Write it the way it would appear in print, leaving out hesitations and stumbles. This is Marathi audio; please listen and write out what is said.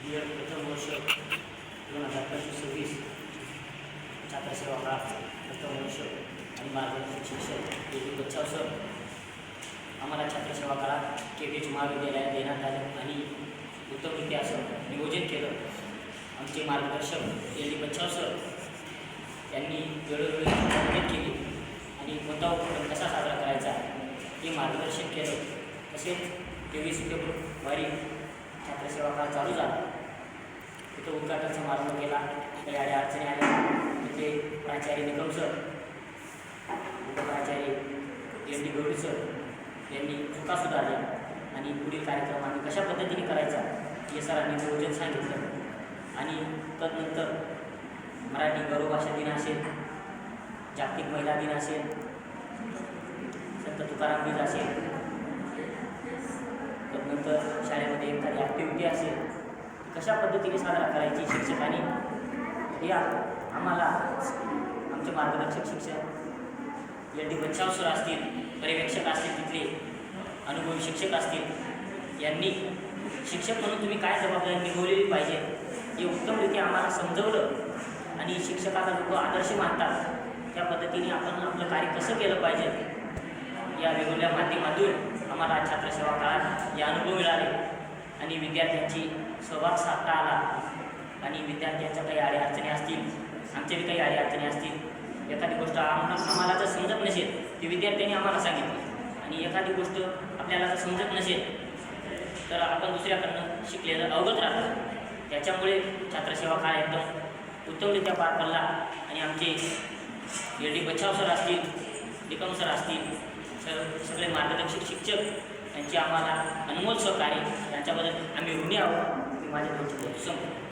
इयर प्रथम वर्ष 2025-26 छात्रसेवा काळ प्रथम वर्ष आणि मार्गदर्शक शिक्षक ए. डी. बच्छाव सर आम्हाला छात्रसेवा काळात केबीएच महाविद्यालयात देण्यात आलं आणि उत्तमरित्या असं नियोजन केलं. आमचे मार्गदर्शक ए. डी. बच्छाव सर यांनी वेळोवेळी मदत केली आणि कोणता उपक्रम कसा साजरा करायचा हे मार्गदर्शन केलं. तसेच 23 फेब्रुवारी छात्रसेवा काळ चालू झाला. तिथं उद्घाटन समारंभ केला. काही अडचणी आल्या. तिथे प्राचार्य निकम सर, उपप्राचार्य एम. डी. गौरी सर यांनी चुका सुधारल्या आणि पुढील कार्यक्रम आम्ही कशा पद्धतीने करायचा हे सरांनी नियोजन सांगितलं. आणि तदनंतर मराठी गौरव भाषा दिन असेल, जागतिक महिला दिन असेल, संत तुकाराम दिन असेल, तदनंतर शाळेमध्ये एखादी ॲक्टिव्हिटी असेल कशा पद्धतीने साजरा करायची शिक्षकांनी हे आम्हाला आमचे मार्गदर्शक शिक्षक एल. डी. बच्छाव सर असतील, पर्यवेक्षक असतील, तिथले अनुभवी शिक्षक असतील, यांनी शिक्षक म्हणून तुम्ही काय जबाबदारी निभवलेली पाहिजे हे उत्तमरित्या आम्हाला समजवलं. आणि शिक्षकाला लोक आदर्श मानतात त्या पद्धतीने आपण आपलं कार्य कसं केलं पाहिजे या वेगवेगळ्या माध्यमातून आम्हाला छात्रसेवा काळात हे अनुभव मिळाले. आणि विद्यार्थ्यांची सहभाग साधता आला. आणि विद्यार्थ्यांच्या काही अडचणी असतील, आमच्या काही अडचणी असतील, एखादी गोष्ट आम्हाला जर समजत नसेल ती विद्यार्थ्यांनी आम्हाला सांगितली. आणि एखादी गोष्ट आपल्याला जर समजत नसेल तर आपण दुसऱ्याकडनं शिकलेलं अवगत राहतो. त्याच्यामुळे छात्रसेवा काळ एकदम उत्तमरित्या पार पडला. आणि आमचे एल. डी. बच्छाव सर असतील, निकम सर असतील, सगळे मार्गदर्शक शिक्षक यांचे आम्हाला अनमोल सहकार्य, यांच्याबद्दल आम्ही ऋणी आहोत. मी माझ्या दोन शब्द संपतो.